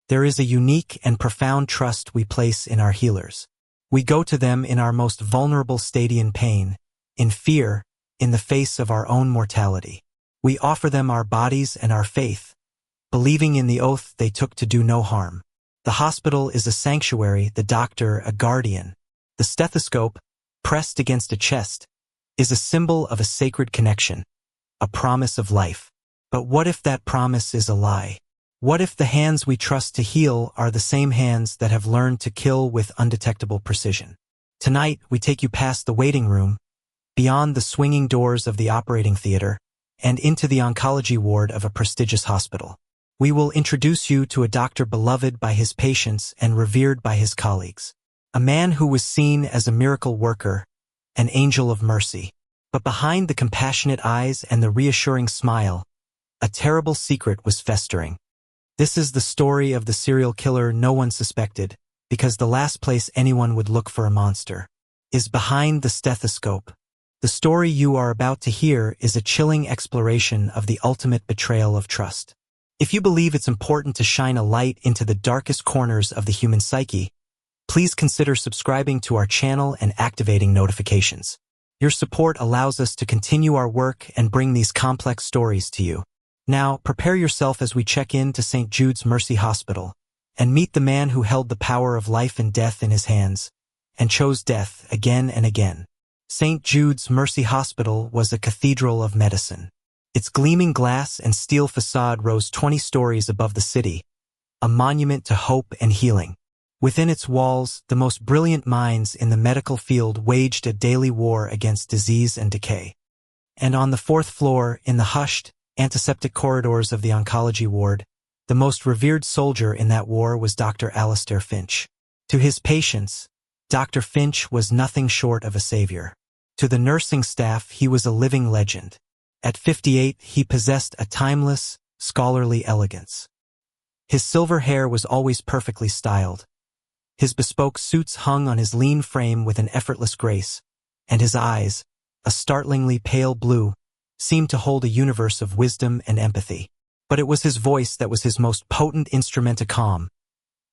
There is a unique and profound trust we place in our healers. We go to them in our most vulnerable state in pain, in fear, in the face of our own mortality. We offer them our bodies and our faith, believing in the oath they took to do no harm. The hospital is a sanctuary, the doctor a guardian. The stethoscope, pressed against a chest, is a symbol of a sacred connection, a promise of life. But what if that promise is a lie? What if the hands we trust to heal are the same hands that have learned to kill with undetectable precision? Tonight, we take you past the waiting room, beyond the swinging doors of the operating theater, and into the oncology ward of a prestigious hospital. We will introduce you to a doctor beloved by his patients and revered by his colleagues. A man who was seen as a miracle worker, an angel of mercy. But behind the compassionate eyes and the reassuring smile, a terrible secret was festering. This is the story of the serial killer no one suspected, because the last place anyone would look for a monster is behind the stethoscope. The story you are about to hear is a chilling exploration of the ultimate betrayal of trust. If you believe it's important to shine a light into the darkest corners of the human psyche, please consider subscribing to our channel and activating notifications. Your support allows us to continue our work and bring these complex stories to you. Now, prepare yourself as we check in to St. Jude's Mercy Hospital and meet the man who held the power of life and death in his hands and chose death again and again. St. Jude's Mercy Hospital was a cathedral of medicine. Its gleaming glass and steel facade rose 20 stories above the city, a monument to hope and healing. Within its walls, the most brilliant minds in the medical field waged a daily war against disease and decay. And on the fourth floor, in the hushed, antiseptic corridors of the oncology ward, the most revered soldier in that war was Dr. Alistair Finch. To his patients, Dr. Finch was nothing short of a savior. To the nursing staff, he was a living legend. At 58, he possessed a timeless, scholarly elegance. His silver hair was always perfectly styled. His bespoke suits hung on his lean frame with an effortless grace, and his eyes, a startlingly pale blue, seemed to hold a universe of wisdom and empathy. But it was his voice that was his most potent instrument to calm,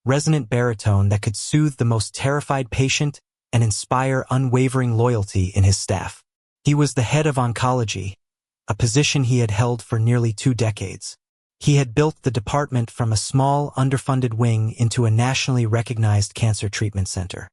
resonant baritone that could soothe the most terrified patient and inspire unwavering loyalty in his staff. He was the head of oncology, a position he had held for nearly 2 decades. He had built the department from a small, underfunded wing into a nationally recognized cancer treatment center.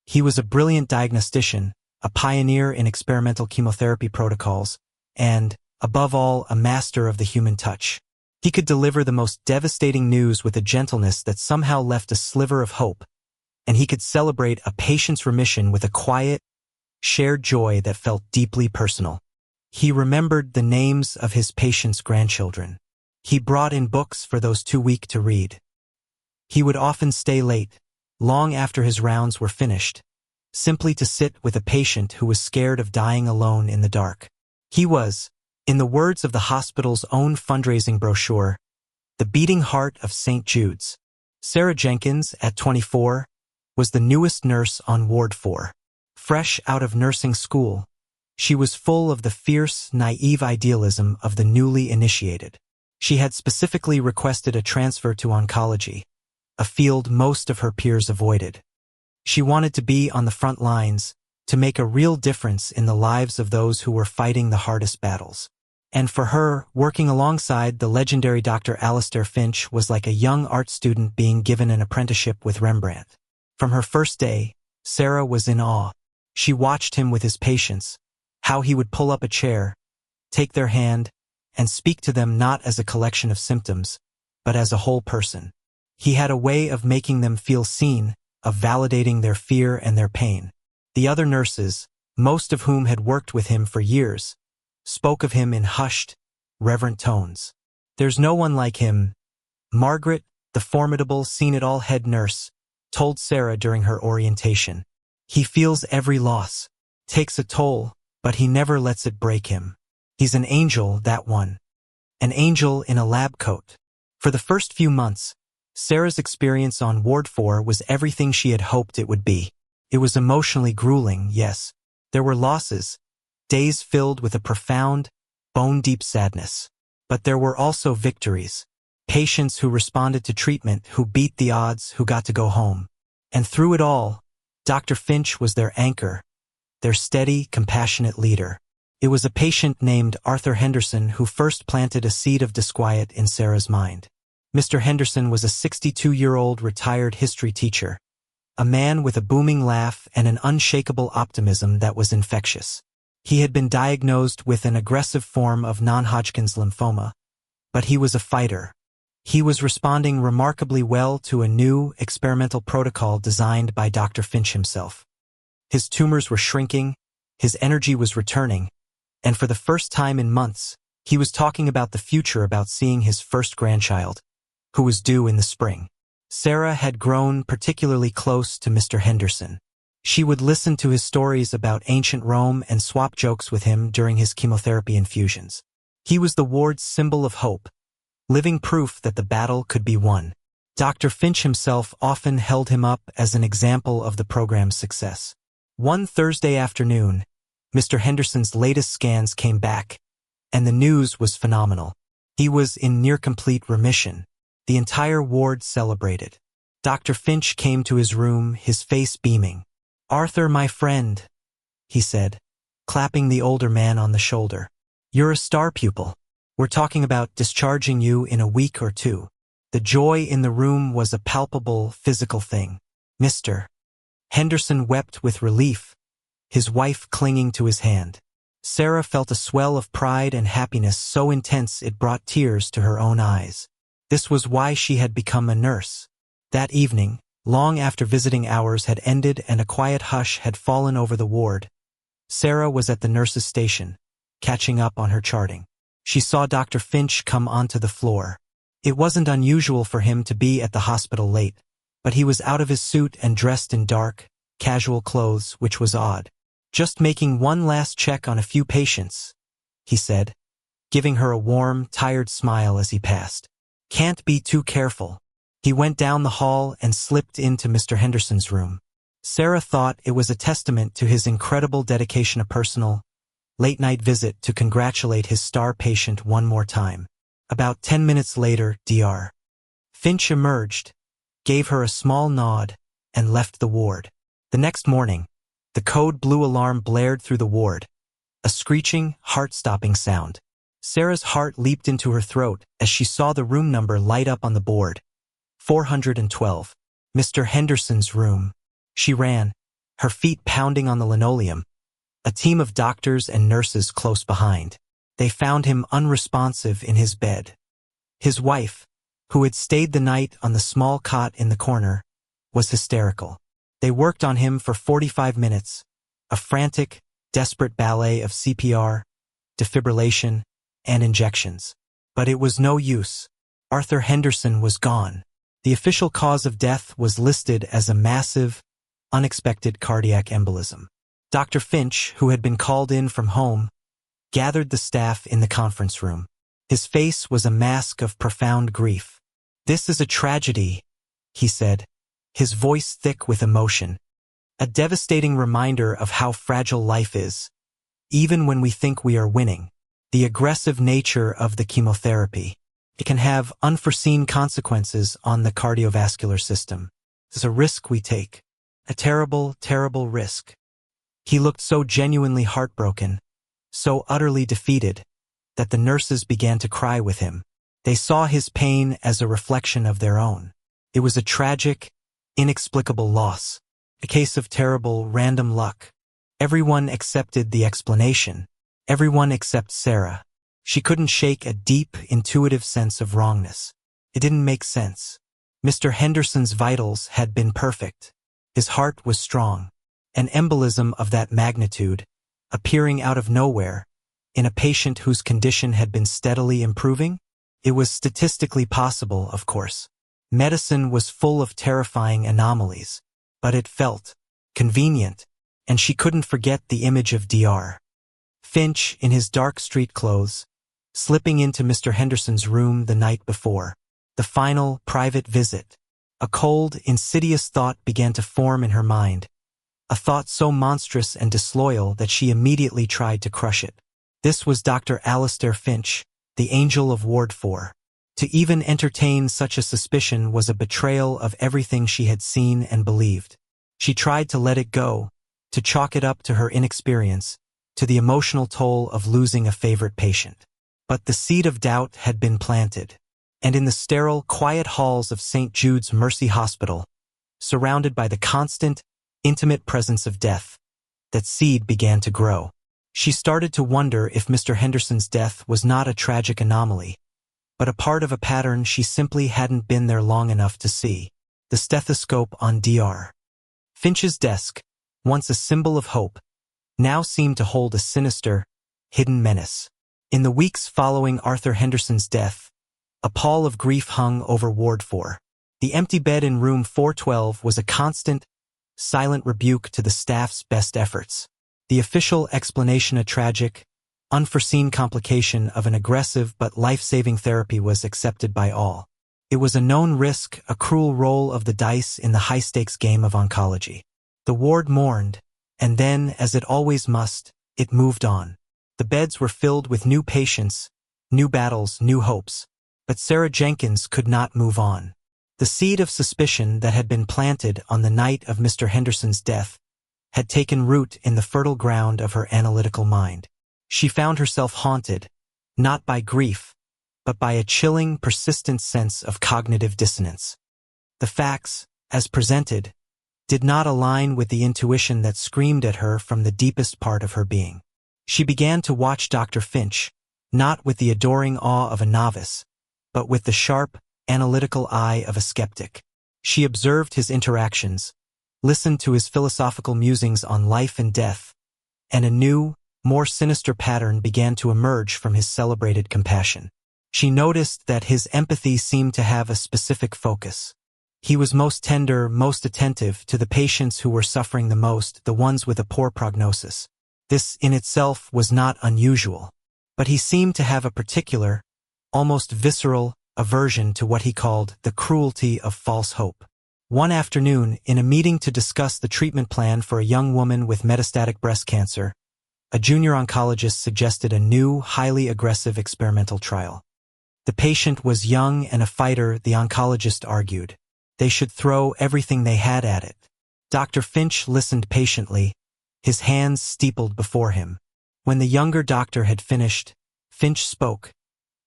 He was a brilliant diagnostician, a pioneer in experimental chemotherapy protocols, and, above all, a master of the human touch. He could deliver the most devastating news with a gentleness that somehow left a sliver of hope, and he could celebrate a patient's remission with a quiet, shared joy that felt deeply personal. He remembered the names of his patients' grandchildren. He brought in books for those too weak to read. He would often stay late, long after his rounds were finished, simply to sit with a patient who was scared of dying alone in the dark. He was, in the words of the hospital's own fundraising brochure, the beating heart of St. Jude's. Sarah Jenkins, at 24, was the newest nurse on Ward 4. Fresh out of nursing school, she was full of the fierce, naive idealism of the newly initiated. She had specifically requested a transfer to oncology, a field most of her peers avoided. She wanted to be on the front lines, to make a real difference in the lives of those who were fighting the hardest battles. And for her, working alongside the legendary Dr. Alistair Finch was like a young art student being given an apprenticeship with Rembrandt. From her first day, Sarah was in awe. She watched him with his patients, how he would pull up a chair, take their hand, and speak to them not as a collection of symptoms, but as a whole person. He had a way of making them feel seen, of validating their fear and their pain. The other nurses, most of whom had worked with him for years, spoke of him in hushed, reverent tones. "There's no one like him," Margaret, the formidable, seen-it-all head nurse, told Sarah during her orientation. "He feels every loss, takes a toll, but he never lets it break him. He's an angel, that one. An angel in a lab coat." For the first few months, Sarah's experience on Ward 4 was everything she had hoped it would be. It was emotionally grueling, yes. There were losses, days filled with a profound, bone-deep sadness. But there were also victories. Patients who responded to treatment, who beat the odds, who got to go home. And through it all, Dr. Finch was their anchor, their steady, compassionate leader. It was a patient named Arthur Henderson who first planted a seed of disquiet in Sarah's mind. Mr. Henderson was a 62-year-old retired history teacher, a man with a booming laugh and an unshakable optimism that was infectious. He had been diagnosed with an aggressive form of non-Hodgkin's lymphoma, but he was a fighter. He was responding remarkably well to a new, experimental protocol designed by Dr. Finch himself. His tumors were shrinking, his energy was returning, and for the first time in months, he was talking about the future, about seeing his first grandchild, who was due in the spring. Sarah had grown particularly close to Mr. Henderson. She would listen to his stories about ancient Rome and swap jokes with him during his chemotherapy infusions. He was the ward's symbol of hope, living proof that the battle could be won. Dr. Finch himself often held him up as an example of the program's success. One Thursday afternoon, Mr. Henderson's latest scans came back, and the news was phenomenal. He was in near-complete remission. The entire ward celebrated. Dr. Finch came to his room, his face beaming. "Arthur, my friend," he said, clapping the older man on the shoulder. "You're a star pupil. We're talking about discharging you in a week or two." The joy in the room was a palpable, physical thing. Mr. Henderson wept with relief, his wife clinging to his hand. Sarah felt a swell of pride and happiness so intense it brought tears to her own eyes. This was why she had become a nurse. That evening, long after visiting hours had ended and a quiet hush had fallen over the ward, Sarah was at the nurse's station, catching up on her charting. She saw Dr. Finch come onto the floor. It wasn't unusual for him to be at the hospital late, but he was out of his suit and dressed in dark, casual clothes, which was odd. "Just making one last check on a few patients," he said, giving her a warm, tired smile as he passed. "Can't be too careful." He went down the hall and slipped into Mr. Henderson's room. Sarah thought it was a testament to his incredible dedication, a personal, late-night visit to congratulate his star patient one more time. About 10 minutes later, Dr. Finch emerged, gave her a small nod, and left the ward. The next morning, the code blue alarm blared through the ward, a screeching, heart-stopping sound. Sarah's heart leaped into her throat as she saw the room number light up on the board. 412. Mr. Henderson's room. She ran, her feet pounding on the linoleum, a team of doctors and nurses close behind. They found him unresponsive in his bed. His wife, who had stayed the night on the small cot in the corner, was hysterical. They worked on him for 45 minutes, a frantic, desperate ballet of CPR, defibrillation, and injections. But it was no use. Arthur Henderson was gone. The official cause of death was listed as a massive, unexpected cardiac embolism. Dr. Finch, who had been called in from home, gathered the staff in the conference room. His face was a mask of profound grief. "This is a tragedy," he said, his voice thick with emotion. "A devastating reminder of how fragile life is, even when we think we are winning. The aggressive nature of the chemotherapy. It can have unforeseen consequences on the cardiovascular system. It's a risk we take. A terrible, terrible risk." He looked so genuinely heartbroken, so utterly defeated, that the nurses began to cry with him. They saw his pain as a reflection of their own. It was a tragic, inexplicable loss, a case of terrible, random luck. Everyone accepted the explanation. Everyone except Sarah. She couldn't shake a deep, intuitive sense of wrongness. It didn't make sense. Mr. Henderson's vitals had been perfect. His heart was strong. An embolism of that magnitude, appearing out of nowhere, in a patient whose condition had been steadily improving? It was statistically possible, of course. Medicine was full of terrifying anomalies, but it felt convenient, and she couldn't forget the image of Dr. Finch in his dark street clothes, slipping into Mr. Henderson's room the night before. The final, private visit. A cold, insidious thought began to form in her mind, a thought so monstrous and disloyal that she immediately tried to crush it. This was Dr. Alistair Finch, the angel of Ward 4. To even entertain such a suspicion was a betrayal of everything she had seen and believed. She tried to let it go, to chalk it up to her inexperience, to the emotional toll of losing a favorite patient. But the seed of doubt had been planted, and in the sterile, quiet halls of St. Jude's Mercy Hospital, surrounded by the constant, intimate presence of death, that seed began to grow. She started to wonder if Mr. Henderson's death was not a tragic anomaly, but a part of a pattern she simply hadn't been there long enough to see. The stethoscope on Dr. Finch's desk, once a symbol of hope, now seemed to hold a sinister, hidden menace. In the weeks following Arthur Henderson's death, a pall of grief hung over Ward 4. The empty bed in room 412 was a constant, silent rebuke to the staff's best efforts. The official explanation, a tragic, unforeseen complication of an aggressive but life-saving therapy, was accepted by all. It was a known risk, a cruel roll of the dice in the high-stakes game of oncology. The ward mourned, and then, as it always must, it moved on. The beds were filled with new patients, new battles, new hopes. But Sarah Jenkins could not move on. The seed of suspicion that had been planted on the night of Mr. Henderson's death had taken root in the fertile ground of her analytical mind. She found herself haunted, not by grief, but by a chilling, persistent sense of cognitive dissonance. The facts, as presented, did not align with the intuition that screamed at her from the deepest part of her being. She began to watch Dr. Finch, not with the adoring awe of a novice, but with the sharp, analytical eye of a skeptic. She observed his interactions, listened to his philosophical musings on life and death, and a new, more sinister pattern began to emerge from his celebrated compassion. She noticed that his empathy seemed to have a specific focus. He was most tender, most attentive to the patients who were suffering the most, the ones with a poor prognosis. This in itself was not unusual, but he seemed to have a particular, almost visceral, aversion to what he called the cruelty of false hope. One afternoon, in a meeting to discuss the treatment plan for a young woman with metastatic breast cancer, a junior oncologist suggested a new, highly aggressive experimental trial. The patient was young and a fighter, the oncologist argued. They should throw everything they had at it. Dr. Finch listened patiently, his hands steepled before him. When the younger doctor had finished, Finch spoke,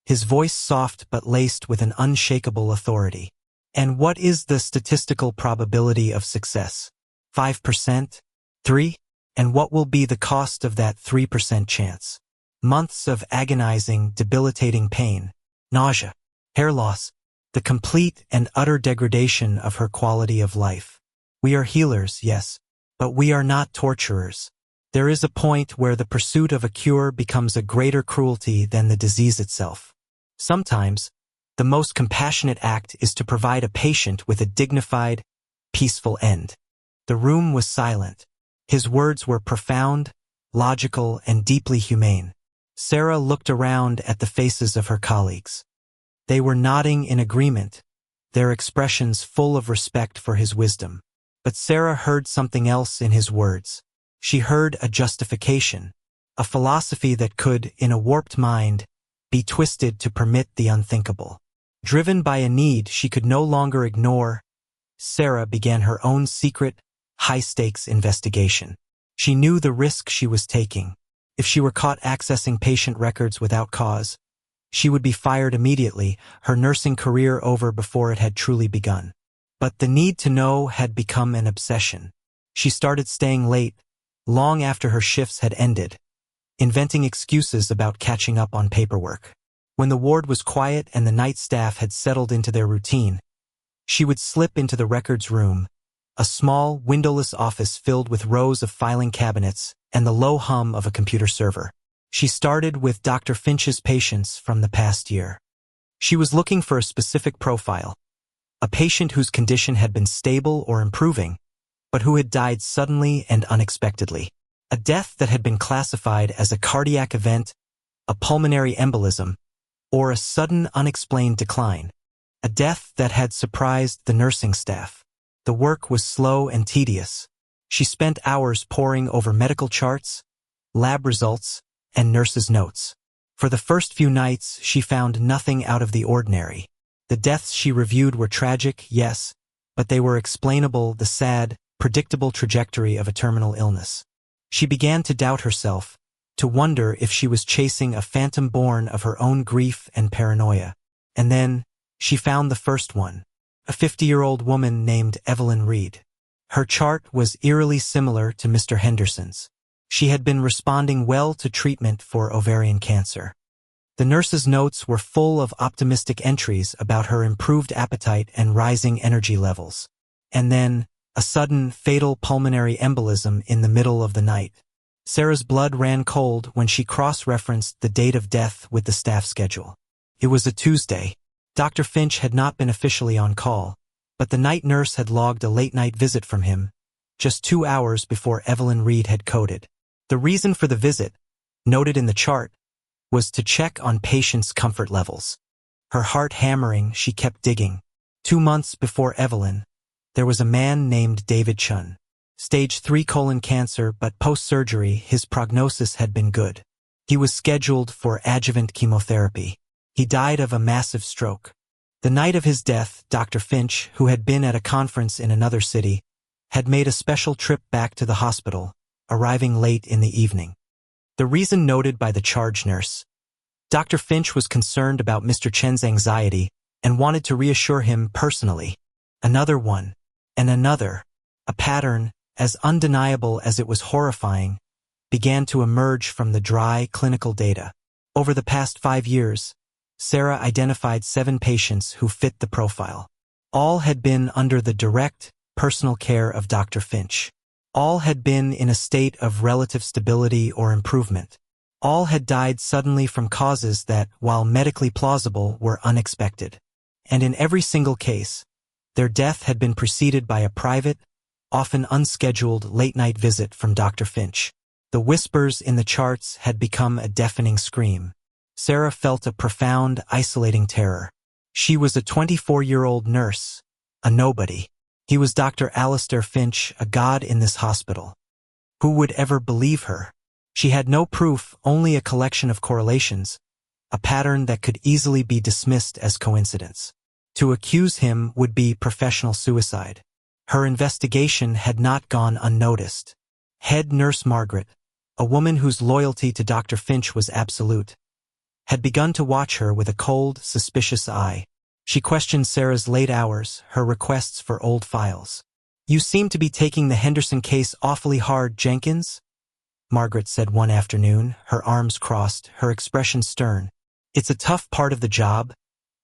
his voice soft but laced with an unshakable authority. And what is the statistical probability of success? 5%? 3? And what will be the cost of that 3% chance? Months of agonizing, debilitating pain, nausea, hair loss, the complete and utter degradation of her quality of life. We are healers, yes, but we are not torturers. There is a point where the pursuit of a cure becomes a greater cruelty than the disease itself. Sometimes, the most compassionate act is to provide a patient with a dignified, peaceful end. The room was silent. His words were profound, logical, and deeply humane. Sarah looked around at the faces of her colleagues. They were nodding in agreement, their expressions full of respect for his wisdom. But Sarah heard something else in his words. She heard a justification, a philosophy that could, in a warped mind, be twisted to permit the unthinkable. Driven by a need she could no longer ignore, Sarah began her own secret, high-stakes investigation. She knew the risk she was taking. If she were caught accessing patient records without cause, she would be fired immediately, her nursing career over before it had truly begun. But the need to know had become an obsession. She started staying late, long after her shifts had ended, inventing excuses about catching up on paperwork. When the ward was quiet and the night staff had settled into their routine, she would slip into the records room, a small, windowless office filled with rows of filing cabinets and the low hum of a computer server. She started with Dr. Finch's patients from the past year. She was looking for a specific profile, a patient whose condition had been stable or improving, but who had died suddenly and unexpectedly. A death that had been classified as a cardiac event, a pulmonary embolism, or a sudden unexplained decline. A death that had surprised the nursing staff. The work was slow and tedious. She spent hours poring over medical charts, lab results, and nurses' notes. For the first few nights, she found nothing out of the ordinary. The deaths she reviewed were tragic, yes, but they were explainable, the sad, predictable trajectory of a terminal illness. She began to doubt herself, to wonder if she was chasing a phantom born of her own grief and paranoia. And then, she found the first one, a 50-year-old woman named Evelyn Reed. Her chart was eerily similar to Mr. Henderson's. She had been responding well to treatment for ovarian cancer. The nurse's notes were full of optimistic entries about her improved appetite and rising energy levels. And then, a sudden, fatal pulmonary embolism in the middle of the night. Sarah's blood ran cold when she cross-referenced the date of death with the staff schedule. It was a Tuesday. Dr. Finch had not been officially on call, but the night nurse had logged a late-night visit from him, just 2 hours before Evelyn Reed had coded. The reason for the visit, noted in the chart, was to check on patients' comfort levels. Her heart hammering, she kept digging. 2 months before Evelyn, there was a man named David Chun. Stage 3 colon cancer, but post-surgery his prognosis had been good. He was scheduled for adjuvant chemotherapy. He died of a massive stroke. The night of his death, Dr. Finch, who had been at a conference in another city, had made a special trip back to the hospital, arriving late in the evening. The reason noted by the charge nurse. Dr. Finch was concerned about Mr. Chen's anxiety and wanted to reassure him personally. Another one, and another, a pattern, as undeniable as it was horrifying, began to emerge from the dry clinical data. Over the past 5 years, Sarah identified 7 patients who fit the profile. All had been under the direct, personal care of Dr. Finch. All had been in a state of relative stability or improvement. All had died suddenly from causes that, while medically plausible, were unexpected. And in every single case, their death had been preceded by a private, often unscheduled late-night visit from Dr. Finch. The whispers in the charts had become a deafening scream. Sarah felt a profound, isolating terror. She was a 24-year-old nurse, a nobody. He was Dr. Alistair Finch, a god in this hospital. Who would ever believe her? She had no proof, only a collection of correlations, a pattern that could easily be dismissed as coincidence. To accuse him would be professional suicide. Her investigation had not gone unnoticed. Head nurse Margaret, a woman whose loyalty to Dr. Finch was absolute, had begun to watch her with a cold, suspicious eye. She questioned Sarah's late hours, her requests for old files. "You seem to be taking the Henderson case awfully hard, Jenkins," Margaret said one afternoon, her arms crossed, her expression stern. "It's a tough part of the job,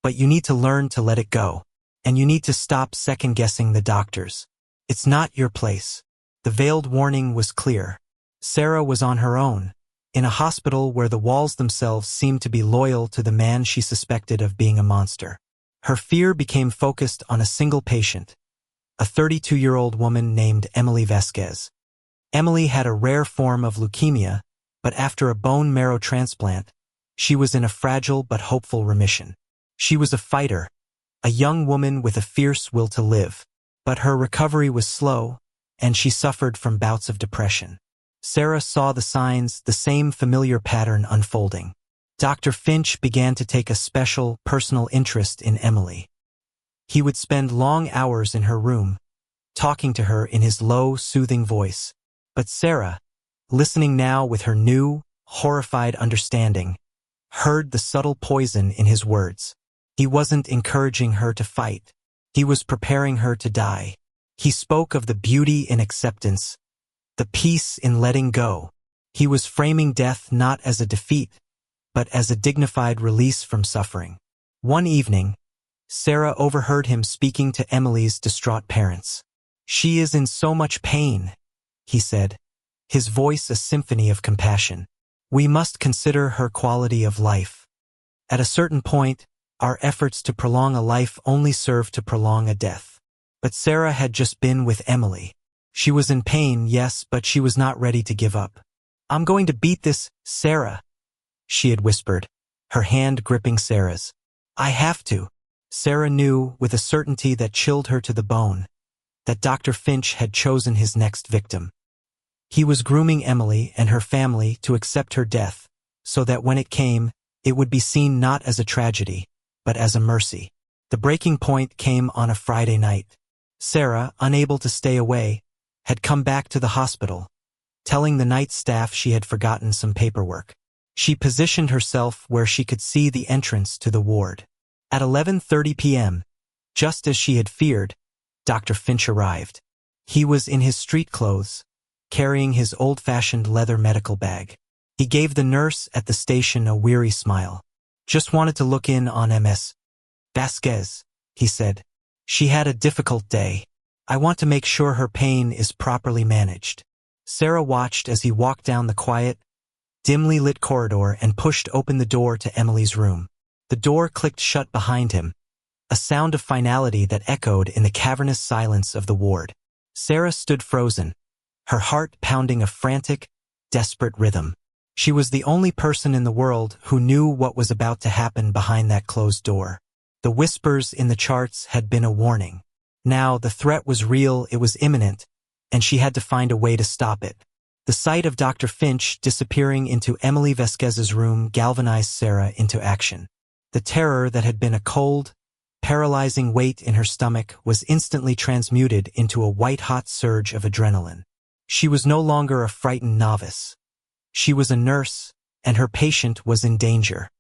but you need to learn to let it go. And you need to stop second-guessing the doctors. It's not your place." The veiled warning was clear. Sarah was on her own, in a hospital where the walls themselves seemed to be loyal to the man she suspected of being a monster. Her fear became focused on a single patient, a 32-year-old woman named Emily Vasquez. Emily had a rare form of leukemia, but after a bone marrow transplant, she was in a fragile but hopeful remission. She was a fighter, a young woman with a fierce will to live. But her recovery was slow, and she suffered from bouts of depression. Sarah saw the signs, the same familiar pattern unfolding. Dr. Finch began to take a special, personal interest in Emily. He would spend long hours in her room, talking to her in his low, soothing voice. But Sarah, listening now with her new, horrified understanding, heard the subtle poison in his words. He wasn't encouraging her to fight. He was preparing her to die. He spoke of the beauty in acceptance, the peace in letting go. He was framing death not as a defeat, but as a dignified release from suffering. One evening, Sarah overheard him speaking to Emily's distraught parents. "She is in so much pain," he said, his voice a symphony of compassion. "We must consider her quality of life. At a certain point, our efforts to prolong a life only serve to prolong a death." But Sarah had just been with Emily. She was in pain, yes, but she was not ready to give up. "I'm going to beat this, Sarah," she had whispered, her hand gripping Sarah's. "I have to." Sarah knew, with a certainty that chilled her to the bone, that Dr. Finch had chosen his next victim. He was grooming Emily and her family to accept her death, so that when it came, It would be seen not as a tragedy, but as a mercy. The breaking point came on a Friday night. Sarah, unable to stay away, had come back to the hospital, telling the night staff she had forgotten some paperwork. She positioned herself where she could see the entrance to the ward. At 11:30 p.m., just as she had feared, Dr. Finch arrived. He was in his street clothes, carrying his old-fashioned leather medical bag. He gave the nurse at the station a weary smile. "Just wanted to look in on Ms. Vasquez," he said. "She had a difficult day. I want to make sure her pain is properly managed." Sarah watched as he walked down the quiet, dimly lit corridor and pushed open the door to Emily's room. The door clicked shut behind him, a sound of finality that echoed in the cavernous silence of the ward. Sarah stood frozen, her heart pounding a frantic, desperate rhythm. She was the only person in the world who knew what was about to happen behind that closed door. The whispers in the charts had been a warning. Now the threat was real, it was imminent, and she had to find a way to stop it. The sight of Dr. Finch disappearing into Emily Vasquez's room galvanized Sarah into action. The terror that had been a cold, paralyzing weight in her stomach was instantly transmuted into a white-hot surge of adrenaline. She was no longer a frightened novice. She was a nurse, and her patient was in danger.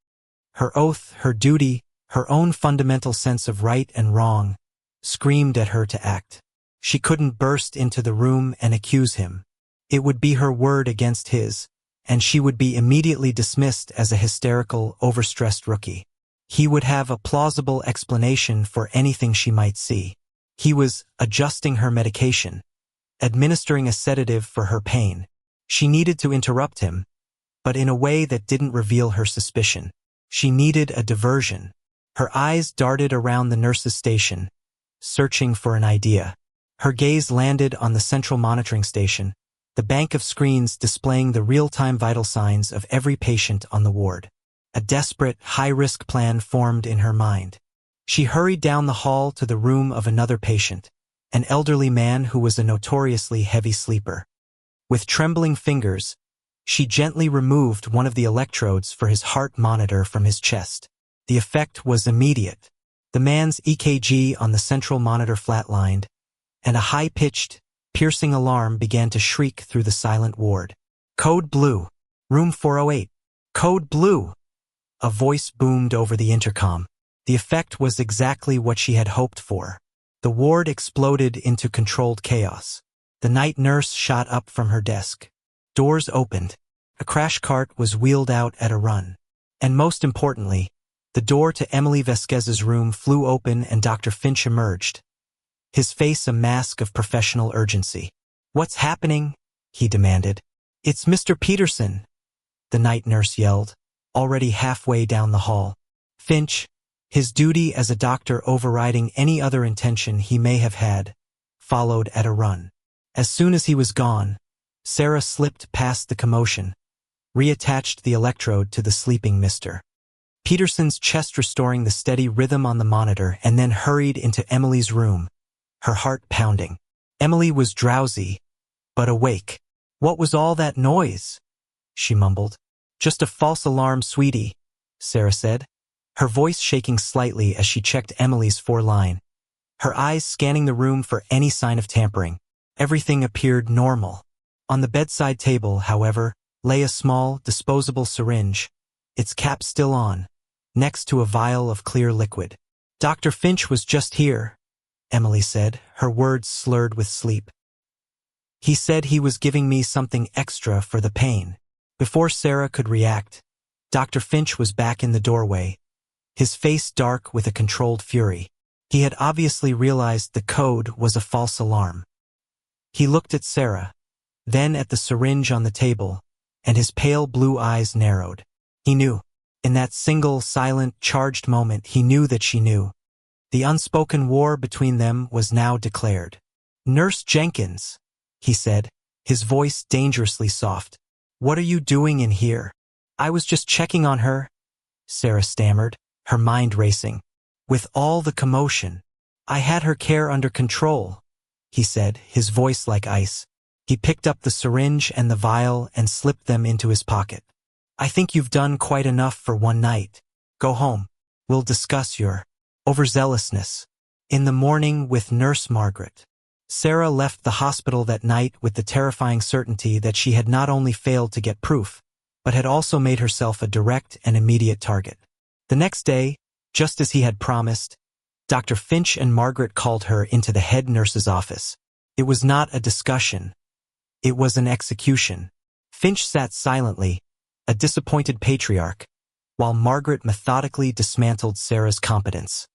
Her oath, her duty, her own fundamental sense of right and wrong, screamed at her to act. She couldn't burst into the room and accuse him. It would be her word against his, and she would be immediately dismissed as a hysterical, overstressed rookie. He would have a plausible explanation for anything she might see. He was adjusting her medication, administering a sedative for her pain. She needed to interrupt him, but in a way that didn't reveal her suspicion. She needed a diversion. Her eyes darted around the nurse's station, searching for an idea. Her gaze landed on the central monitoring station, the bank of screens displaying the real-time vital signs of every patient on the ward. A desperate, high-risk plan formed in her mind. She hurried down the hall to the room of another patient, an elderly man who was a notoriously heavy sleeper. With trembling fingers, she gently removed one of the electrodes for his heart monitor from his chest. The effect was immediate. The man's EKG on the central monitor flatlined, and a high-pitched, piercing alarm began to shriek through the silent ward. "Code Blue, room 408. Code Blue!" A voice boomed over the intercom. The effect was exactly what she had hoped for. The ward exploded into controlled chaos. The night nurse shot up from her desk. Doors opened. A crash cart was wheeled out at a run. And most importantly, the door to Emily Vasquez's room flew open and Dr. Finch emerged, his face a mask of professional urgency. "What's happening?" he demanded. "It's Mr. Peterson," the night nurse yelled, already halfway down the hall. Finch, his duty as a doctor overriding any other intention he may have had, followed at a run. As soon as he was gone, Sarah slipped past the commotion, reattached the electrode to the sleeping Mr. Peterson's chest, restoring the steady rhythm on the monitor, and then hurried into Emily's room, her heart pounding. Emily was drowsy, but awake. "What was all that noise?" she mumbled. "Just a false alarm, sweetie," Sarah said, her voice shaking slightly as she checked Emily's foreline, her eyes scanning the room for any sign of tampering. Everything appeared normal. On the bedside table, however, lay a small, disposable syringe, its cap still on, next to a vial of clear liquid. "Dr. Finch was just here," Emily said, her words slurred with sleep. "He said he was giving me something extra for the pain." Before Sarah could react, Dr. Finch was back in the doorway, his face dark with a controlled fury. He had obviously realized the code was a false alarm. He looked at Sarah, then at the syringe on the table, and his pale blue eyes narrowed. He knew. In that single, silent, charged moment, he knew that she knew. The unspoken war between them was now declared. "Nurse Jenkins," he said, his voice dangerously soft. "What are you doing in here?" "I was just checking on her," Sarah stammered, her mind racing. "With all the commotion, I had her care under control," he said, his voice like ice. He picked up the syringe and the vial and slipped them into his pocket. I think you've done quite enough for one night. Go home. We'll discuss your overzealousness in the morning with Nurse Margaret. Sarah left the hospital that night with the terrifying certainty that she had not only failed to get proof, but had also made herself a direct and immediate target. The next day, just as he had promised, Dr. Finch and Margaret called her into the head nurse's office. It was not a discussion. It was an execution. Finch sat silently, a disappointed patriarch, while Margaret methodically dismantled Sarah's competence.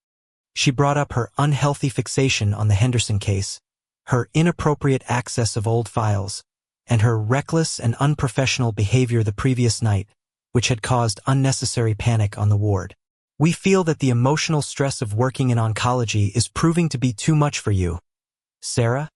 She brought up her unhealthy fixation on the Henderson case, her inappropriate access of old files, and her reckless and unprofessional behavior the previous night, which had caused unnecessary panic on the ward. We feel that the emotional stress of working in oncology is proving to be too much for you, Sarah?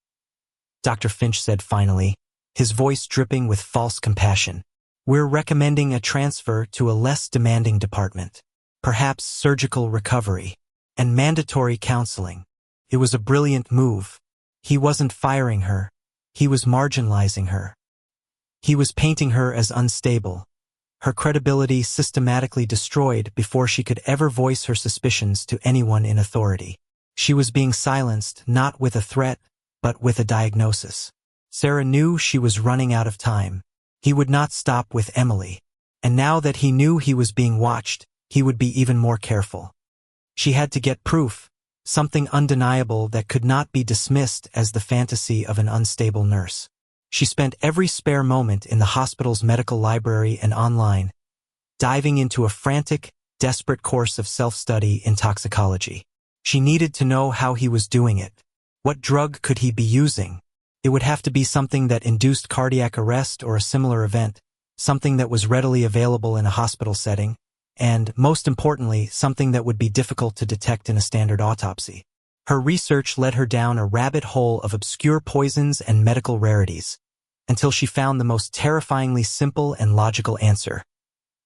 Dr. Finch said finally, his voice dripping with false compassion. We're recommending a transfer to a less demanding department, perhaps surgical recovery, and mandatory counseling. It was a brilliant move. He wasn't firing her. He was marginalizing her. He was painting her as unstable, her credibility systematically destroyed before she could ever voice her suspicions to anyone in authority. She was being silenced not with a threat, but with a diagnosis. Sarah knew she was running out of time. He would not stop with Emily, and now that he knew he was being watched, he would be even more careful. She had to get proof, something undeniable that could not be dismissed as the fantasy of an unstable nurse. She spent every spare moment in the hospital's medical library and online, diving into a frantic, desperate course of self-study in toxicology. She needed to know how he was doing it. What drug could he be using? It would have to be something that induced cardiac arrest or a similar event, something that was readily available in a hospital setting, and, most importantly, something that would be difficult to detect in a standard autopsy. Her research led her down a rabbit hole of obscure poisons and medical rarities, until she found the most terrifyingly simple and logical answer: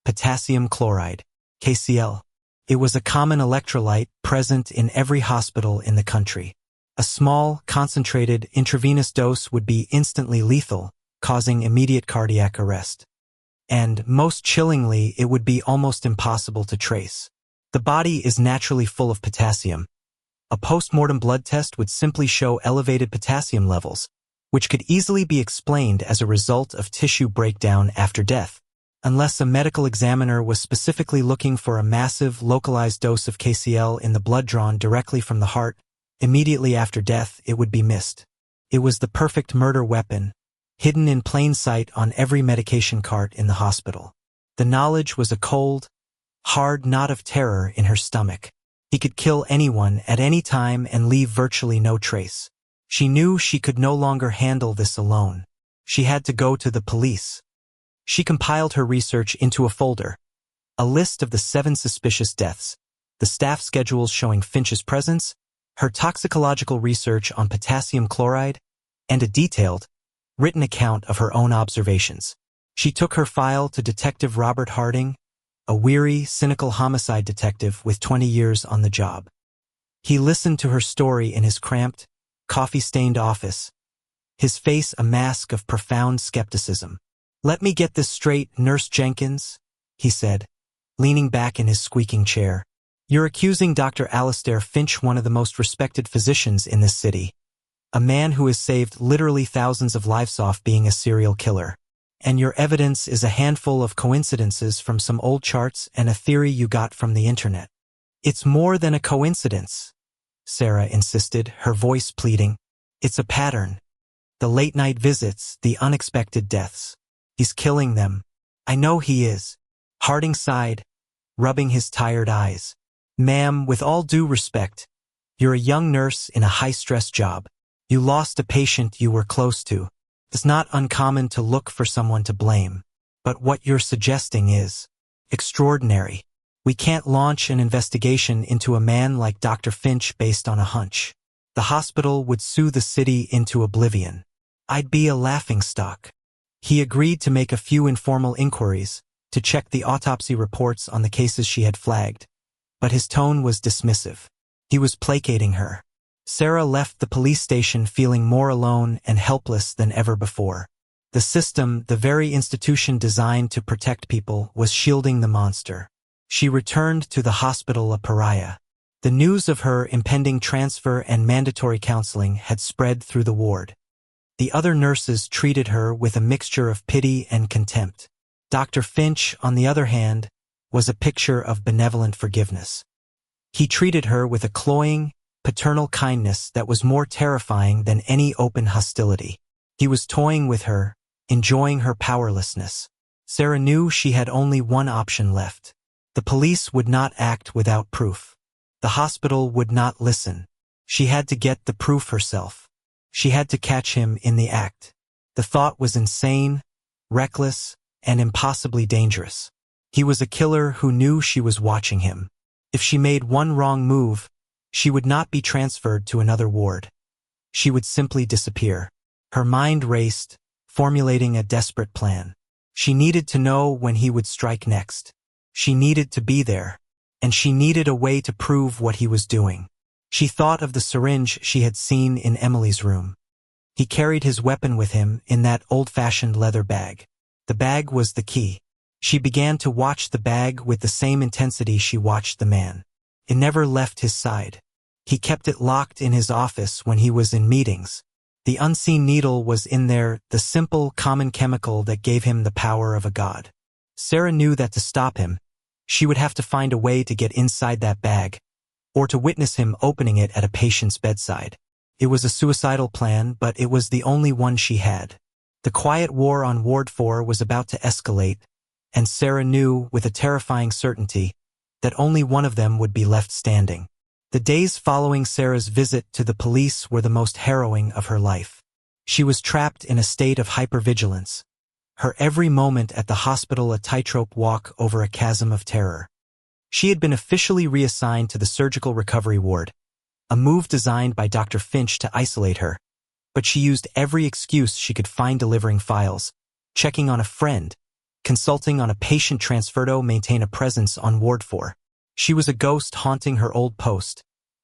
potassium chloride, KCl. It was a common electrolyte present in every hospital in the country. A small, concentrated, intravenous dose would be instantly lethal, causing immediate cardiac arrest. And, most chillingly, it would be almost impossible to trace. The body is naturally full of potassium. A post-mortem blood test would simply show elevated potassium levels, which could easily be explained as a result of tissue breakdown after death. Unless a medical examiner was specifically looking for a massive, localized dose of KCl in the blood drawn directly from the heart, immediately after death, it would be missed. It was the perfect murder weapon, hidden in plain sight on every medication cart in the hospital. The knowledge was a cold, hard knot of terror in her stomach. He could kill anyone at any time and leave virtually no trace. She knew she could no longer handle this alone. She had to go to the police. She compiled her research into a folder, a list of the 7 suspicious deaths, the staff schedules showing Finch's presence, her toxicological research on potassium chloride, and a detailed, written account of her own observations. She took her file to Detective Robert Harding, a weary, cynical homicide detective with 20 years on the job. He listened to her story in his cramped, coffee-stained office, his face a mask of profound skepticism. "Let me get this straight, Nurse Jenkins," he said, leaning back in his squeaking chair. "You're accusing Dr. Alastair Finch, one of the most respected physicians in this city, a man who has saved literally thousands of lives, off being a serial killer. And your evidence is a handful of coincidences from some old charts and a theory you got from the internet." "It's more than a coincidence," Sarah insisted, her voice pleading. "It's a pattern. The late-night visits, the unexpected deaths. He's killing them. I know he is." Harding sighed, rubbing his tired eyes. "Ma'am, with all due respect, you're a young nurse in a high-stress job. You lost a patient you were close to. It's not uncommon to look for someone to blame. But what you're suggesting is extraordinary. We can't launch an investigation into a man like Dr. Finch based on a hunch. The hospital would sue the city into oblivion. I'd be a laughingstock." He agreed to make a few informal inquiries, to check the autopsy reports on the cases she had flagged, but his tone was dismissive. He was placating her. Sarah left the police station feeling more alone and helpless than ever before. The system, the very institution designed to protect people, was shielding the monster. She returned to the hospital a pariah. The news of her impending transfer and mandatory counseling had spread through the ward. The other nurses treated her with a mixture of pity and contempt. Dr. Finch, on the other hand, was a picture of benevolent forgiveness. He treated her with a cloying, paternal kindness that was more terrifying than any open hostility. He was toying with her, enjoying her powerlessness. Sarah knew she had only one option left. The police would not act without proof. The hospital would not listen. She had to get the proof herself. She had to catch him in the act. The thought was insane, reckless, and impossibly dangerous. He was a killer who knew she was watching him. If she made one wrong move, she would not be transferred to another ward. She would simply disappear. Her mind raced, formulating a desperate plan. She needed to know when he would strike next. She needed to be there, and she needed a way to prove what he was doing. She thought of the syringe she had seen in Emily's room. He carried his weapon with him in that old-fashioned leather bag. The bag was the key. She began to watch the bag with the same intensity she watched the man. It never left his side. He kept it locked in his office when he was in meetings. The unseen needle was in there, the simple, common chemical that gave him the power of a god. Sarah knew that to stop him, she would have to find a way to get inside that bag, or to witness him opening it at a patient's bedside. It was a suicidal plan, but it was the only one she had. The quiet war on Ward 4 was about to escalate, and Sarah knew, with a terrifying certainty, that only one of them would be left standing. The days following Sarah's visit to the police were the most harrowing of her life. She was trapped in a state of hypervigilance, her every moment at the hospital a tightrope walk over a chasm of terror. She had been officially reassigned to the surgical recovery ward, a move designed by Dr. Finch to isolate her, but she used every excuse she could find, delivering files, checking on a friend, consulting on a patient transferred to maintain a presence on Ward 4. She was a ghost haunting her old post,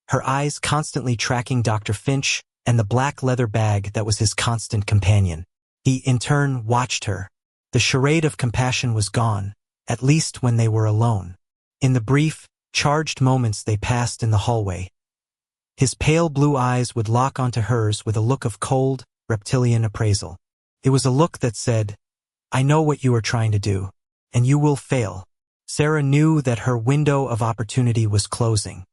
her eyes constantly tracking Dr. Finch and the black leather bag that was his constant companion. He, in turn, watched her. The charade of compassion was gone, at least when they were alone. In the brief, charged moments they passed in the hallway, his pale blue eyes would lock onto hers with a look of cold, reptilian appraisal. It was a look that said, "I know what you are trying to do, and you will fail." Sarah knew that her window of opportunity was closing.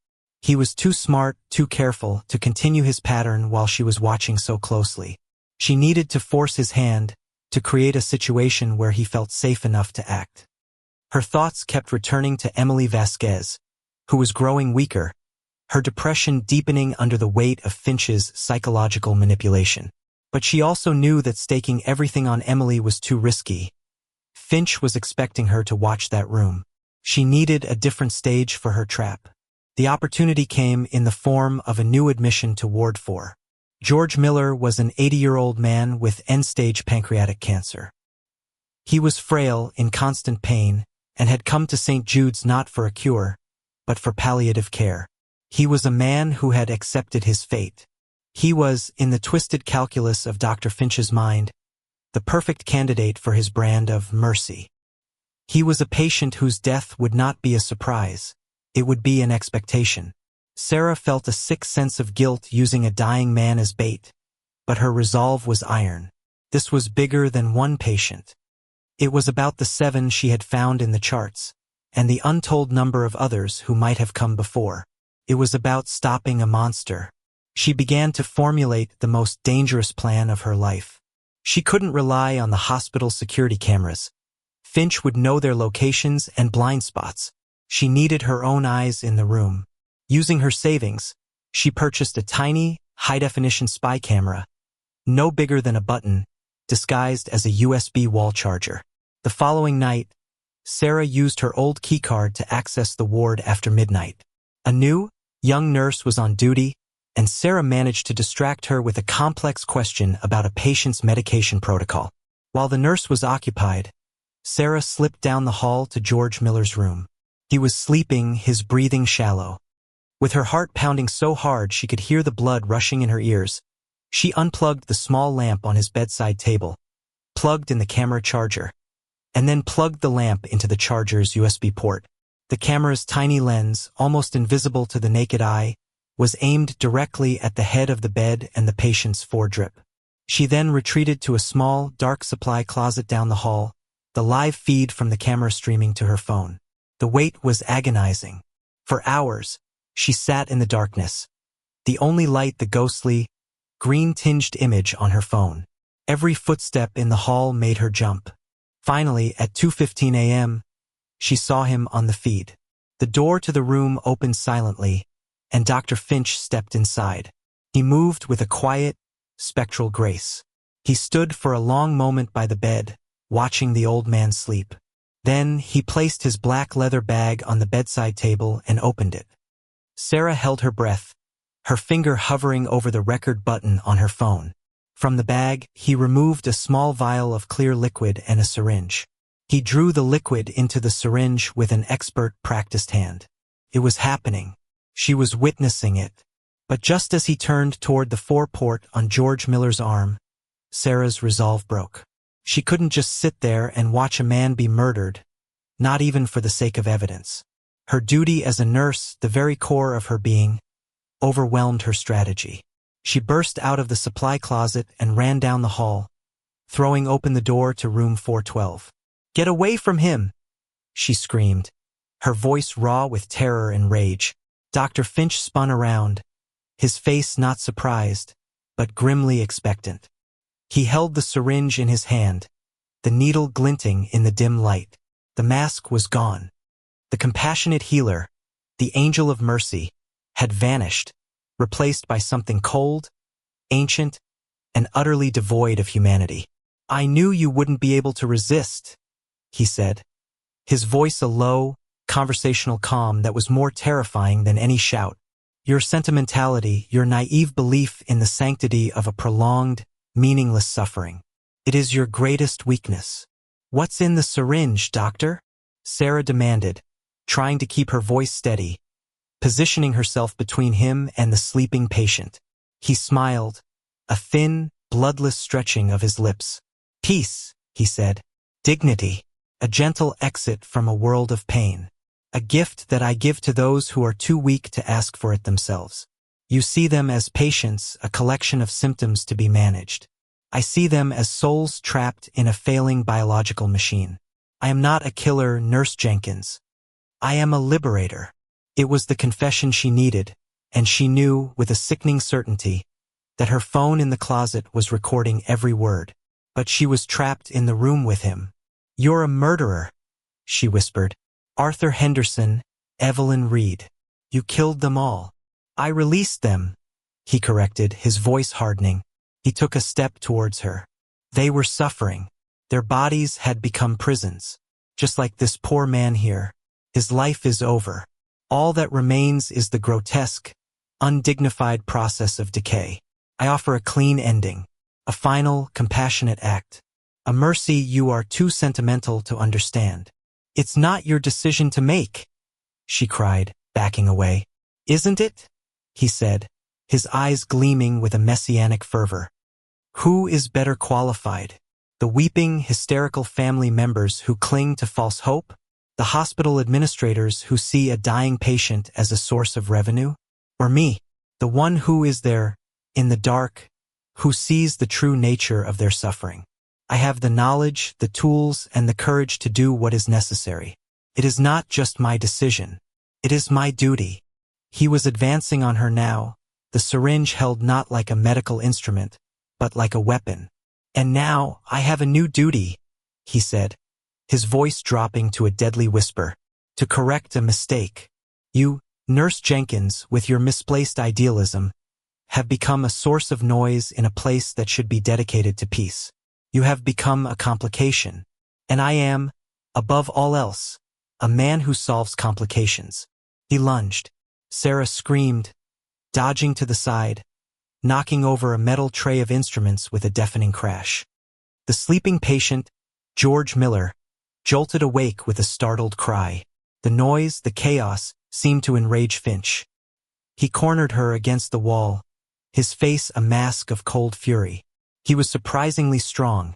He was too smart, too careful, to continue his pattern while she was watching so closely. She needed to force his hand, to create a situation where he felt safe enough to act. Her thoughts kept returning to Emily Vasquez, who was growing weaker, her depression deepening under the weight of Finch's psychological manipulation. But she also knew that staking everything on Emily was too risky. Finch was expecting her to watch that room. She needed a different stage for her trap. The opportunity came in the form of a new admission to Ward 4. George Miller was an 80-year-old man with end-stage pancreatic cancer. He was frail, in constant pain, and had come to St. Jude's not for a cure, but for palliative care. He was a man who had accepted his fate. He was, in the twisted calculus of Dr. Finch's mind, the perfect candidate for his brand of mercy. He was a patient whose death would not be a surprise. It would be an expectation. Sarah felt a sick sense of guilt using a dying man as bait, but her resolve was iron. This was bigger than one patient. It was about the 7 she had found in the charts, and the untold number of others who might have come before. It was about stopping a monster. She began to formulate the most dangerous plan of her life. She couldn't rely on the hospital security cameras. Finch would know their locations and blind spots. She needed her own eyes in the room. Using her savings, she purchased a tiny, high-definition spy camera, no bigger than a button, disguised as a USB wall charger. The following night, Sarah used her old keycard to access the ward after midnight. A new, young nurse was on duty, and Sarah managed to distract her with a complex question about a patient's medication protocol. While the nurse was occupied, Sarah slipped down the hall to George Miller's room. He was sleeping, his breathing shallow. With her heart pounding so hard she could hear the blood rushing in her ears, she unplugged the small lamp on his bedside table, plugged in the camera charger, and then plugged the lamp into the charger's USB port. The camera's tiny lens, almost invisible to the naked eye, was aimed directly at the head of the bed and the patient's foredrip. She then retreated to a small, dark supply closet down the hall, the live feed from the camera streaming to her phone. The wait was agonizing. For hours, she sat in the darkness, the only light the ghostly, green-tinged image on her phone. Every footstep in the hall made her jump. Finally, at 2:15 a.m., she saw him on the feed. The door to the room opened silently, and Dr. Finch stepped inside. He moved with a quiet, spectral grace. He stood for a long moment by the bed, watching the old man sleep. Then he placed his black leather bag on the bedside table and opened it. Sarah held her breath, her finger hovering over the record button on her phone. From the bag, he removed a small vial of clear liquid and a syringe. He drew the liquid into the syringe with an expert, practiced hand. It was happening. She was witnessing it. But just as he turned toward the foreport on George Miller's arm, Sarah's resolve broke. She couldn't just sit there and watch a man be murdered, not even for the sake of evidence. Her duty as a nurse, the very core of her being, overwhelmed her strategy. She burst out of the supply closet and ran down the hall, throwing open the door to room 412. "Get away from him!" she screamed, her voice raw with terror and rage. Dr. Finch spun around, his face not surprised, but grimly expectant. He held the syringe in his hand, the needle glinting in the dim light. The mask was gone. The compassionate healer, the angel of mercy, had vanished, replaced by something cold, ancient, and utterly devoid of humanity. "I knew you wouldn't be able to resist," he said, his voice a low, conversational calm that was more terrifying than any shout. "Your sentimentality, your naive belief in the sanctity of a prolonged, meaningless suffering. It is your greatest weakness." "What's in the syringe, doctor?" Sarah demanded, trying to keep her voice steady, positioning herself between him and the sleeping patient. He smiled, a thin, bloodless stretching of his lips. "Peace," he said. "Dignity. A gentle exit from a world of pain. A gift that I give to those who are too weak to ask for it themselves. You see them as patients, a collection of symptoms to be managed. I see them as souls trapped in a failing biological machine. I am not a killer, Nurse Jenkins. I am a liberator." It was the confession she needed, and she knew, with a sickening certainty, that her phone in the closet was recording every word. But she was trapped in the room with him. "You're a murderer," she whispered. "Arthur Henderson, Evelyn Reed. You killed them all." "I released them," he corrected, his voice hardening. He took a step towards her. "They were suffering. Their bodies had become prisons. Just like this poor man here. His life is over. All that remains is the grotesque, undignified process of decay. I offer a clean ending, a final, compassionate act, a mercy you are too sentimental to understand." "It's not your decision to make," she cried, backing away. "Isn't it?" he said, his eyes gleaming with a messianic fervor. "Who is better qualified? The weeping, hysterical family members who cling to false hope? The hospital administrators who see a dying patient as a source of revenue? Or me, the one who is there, in the dark, who sees the true nature of their suffering? I have the knowledge, the tools, and the courage to do what is necessary. It is not just my decision. It is my duty." He was advancing on her now, the syringe held not like a medical instrument, but like a weapon. "And now, I have a new duty," he said, his voice dropping to a deadly whisper, "to correct a mistake. You, Nurse Jenkins, with your misplaced idealism, have become a source of noise in a place that should be dedicated to peace. You have become a complication. And I am, above all else, a man who solves complications." He lunged. Sarah screamed, dodging to the side, knocking over a metal tray of instruments with a deafening crash. The sleeping patient, George Miller, jolted awake with a startled cry. The noise, the chaos, seemed to enrage Finch. He cornered her against the wall, his face a mask of cold fury. He was surprisingly strong,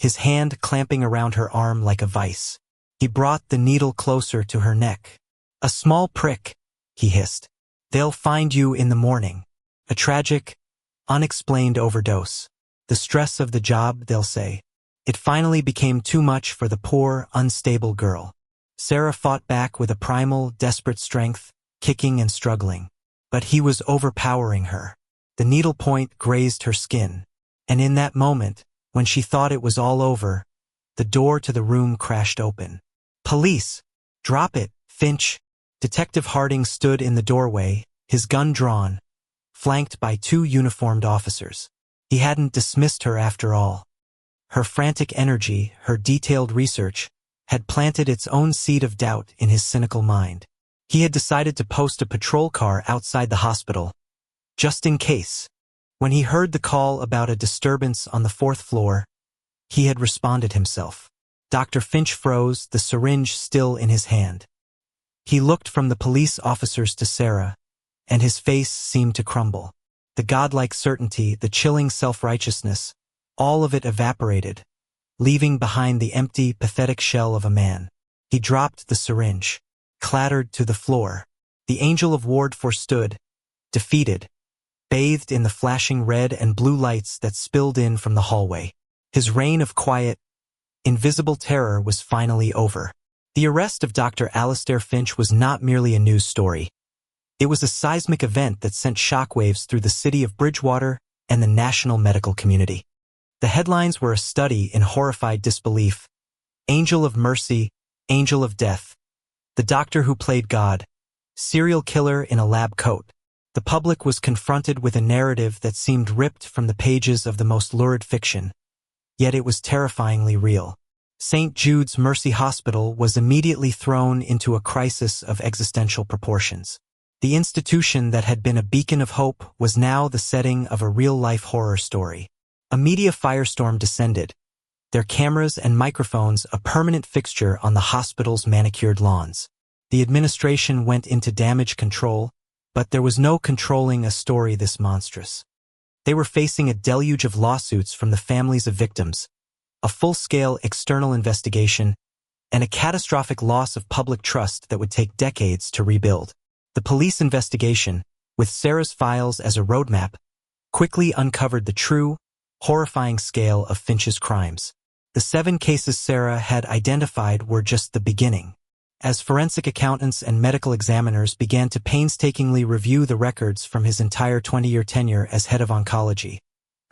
his hand clamping around her arm like a vice. He brought the needle closer to her neck. "A small prick," he hissed. "They'll find you in the morning. A tragic, unexplained overdose. The stress of the job, they'll say." It finally became too much for the poor, unstable girl. Sarah fought back with a primal, desperate strength, kicking and struggling. But he was overpowering her. The needle point grazed her skin. And in that moment, when she thought it was all over, the door to the room crashed open. "Police! Drop it, Finch!" Detective Harding stood in the doorway, his gun drawn, flanked by 2 uniformed officers. He hadn't dismissed her after all. Her frantic energy, her detailed research, had planted its own seed of doubt in his cynical mind. He had decided to post a patrol car outside the hospital, just in case. When he heard the call about a disturbance on the 4th floor, he had responded himself. Dr. Finch froze, the syringe still in his hand. He looked from the police officers to Sarah, and his face seemed to crumble. The godlike certainty, the chilling self-righteousness, all of it evaporated, leaving behind the empty, pathetic shell of a man. He dropped the syringe, clattered to the floor. The Angel of Wardfor stood, defeated, bathed in the flashing red and blue lights that spilled in from the hallway. His reign of quiet, invisible terror was finally over. The arrest of Dr. Alistair Finch was not merely a news story. It was a seismic event that sent shockwaves through the city of Bridgewater and the national medical community. The headlines were a study in horrified disbelief. Angel of mercy, angel of death. The doctor who played God. Serial killer in a lab coat. The public was confronted with a narrative that seemed ripped from the pages of the most lurid fiction. Yet it was terrifyingly real. St. Jude's Mercy Hospital was immediately thrown into a crisis of existential proportions. The institution that had been a beacon of hope was now the setting of a real-life horror story. A media firestorm descended, their cameras and microphones a permanent fixture on the hospital's manicured lawns. The administration went into damage control, but there was no controlling a story this monstrous. They were facing a deluge of lawsuits from the families of victims, a full-scale external investigation, and a catastrophic loss of public trust that would take decades to rebuild. The police investigation, with Sarah's files as a roadmap, quickly uncovered the true, horrifying scale of Finch's crimes. The 7 cases Sarah had identified were just the beginning. As forensic accountants and medical examiners began to painstakingly review the records from his entire 20-year tenure as head of oncology,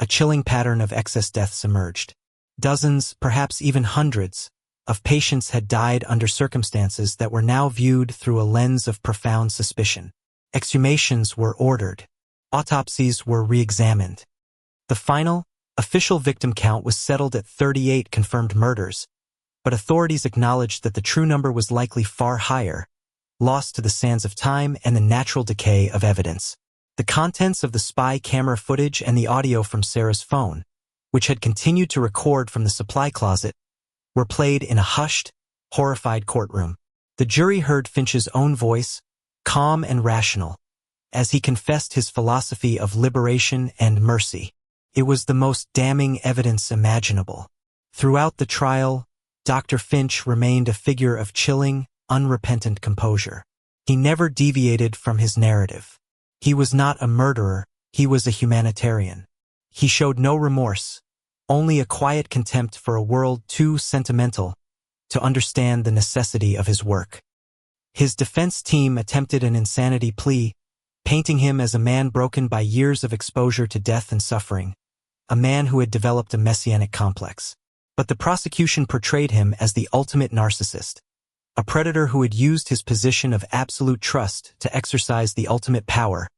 a chilling pattern of excess deaths emerged. Dozens, perhaps even hundreds, of patients had died under circumstances that were now viewed through a lens of profound suspicion. Exhumations were ordered. Autopsies were re-examined. The final, official victim count was settled at 38 confirmed murders, but authorities acknowledged that the true number was likely far higher, lost to the sands of time and the natural decay of evidence. The contents of the spy camera footage and the audio from Sarah's phone, which had continued to record from the supply closet, were played in a hushed, horrified courtroom. The jury heard Finch's own voice, calm and rational, as he confessed his philosophy of liberation and mercy. It was the most damning evidence imaginable. Throughout the trial, Dr. Finch remained a figure of chilling, unrepentant composure. He never deviated from his narrative. He was not a murderer, he was a humanitarian. He showed no remorse, only a quiet contempt for a world too sentimental to understand the necessity of his work. His defense team attempted an insanity plea, painting him as a man broken by years of exposure to death and suffering, a man who had developed a messianic complex. But the prosecution portrayed him as the ultimate narcissist, a predator who had used his position of absolute trust to exercise the ultimate power,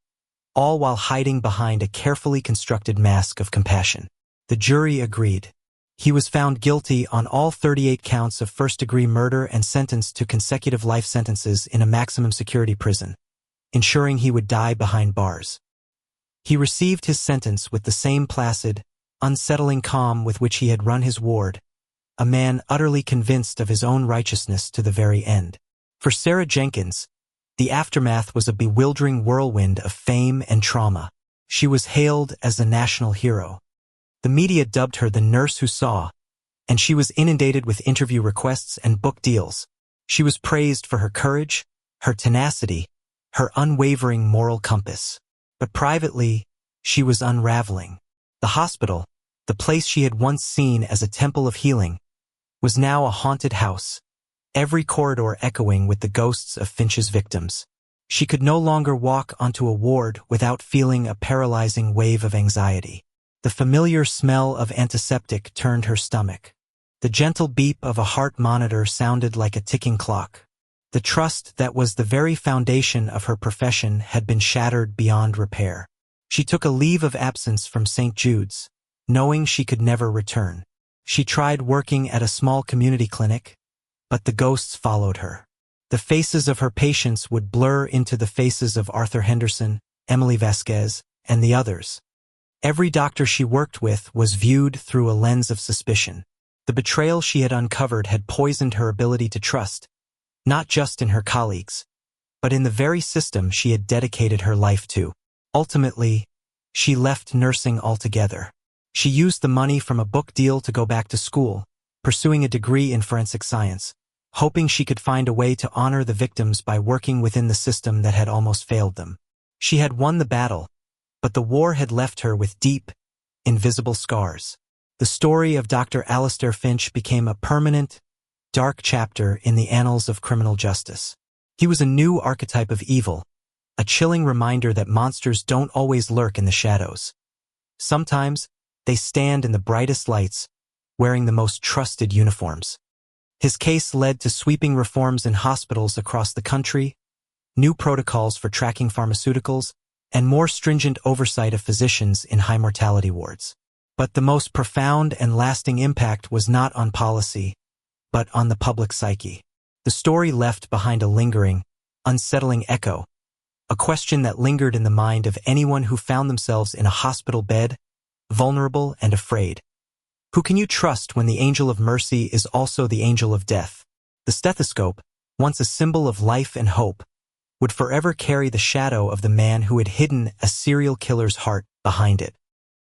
all while hiding behind a carefully constructed mask of compassion. The jury agreed. He was found guilty on all 38 counts of first-degree murder and sentenced to consecutive life sentences in a maximum security prison, ensuring he would die behind bars. He received his sentence with the same placid, unsettling calm with which he had run his ward, a man utterly convinced of his own righteousness to the very end. For Sarah Jenkins, the aftermath was a bewildering whirlwind of fame and trauma. She was hailed as a national hero. The media dubbed her the nurse who saw, and she was inundated with interview requests and book deals. She was praised for her courage, her tenacity, her unwavering moral compass. But privately, she was unraveling. The hospital, the place she had once seen as a temple of healing, was now a haunted house, every corridor echoing with the ghosts of Finch's victims. She could no longer walk onto a ward without feeling a paralyzing wave of anxiety. The familiar smell of antiseptic turned her stomach. The gentle beep of a heart monitor sounded like a ticking clock. The trust that was the very foundation of her profession had been shattered beyond repair. She took a leave of absence from St. Jude's, knowing she could never return. She tried working at a small community clinic, but the ghosts followed her. The faces of her patients would blur into the faces of Arthur Henderson, Emily Vasquez, and the others. Every doctor she worked with was viewed through a lens of suspicion. The betrayal she had uncovered had poisoned her ability to trust, not just in her colleagues, but in the very system she had dedicated her life to. Ultimately, she left nursing altogether. She used the money from a book deal to go back to school, pursuing a degree in forensic science, hoping she could find a way to honor the victims by working within the system that had almost failed them. She had won the battle, but the war had left her with deep, invisible scars. The story of Dr. Alistair Finch became a permanent, dark chapter in the annals of criminal justice. He was a new archetype of evil, a chilling reminder that monsters don't always lurk in the shadows. Sometimes, they stand in the brightest lights, wearing the most trusted uniforms. His case led to sweeping reforms in hospitals across the country, new protocols for tracking pharmaceuticals, and more stringent oversight of physicians in high-mortality wards. But the most profound and lasting impact was not on policy, but on the public psyche. The story left behind a lingering, unsettling echo, a question that lingered in the mind of anyone who found themselves in a hospital bed, vulnerable and afraid. Who can you trust when the angel of mercy is also the angel of death? The stethoscope, once a symbol of life and hope, would forever carry the shadow of the man who had hidden a serial killer's heart behind it.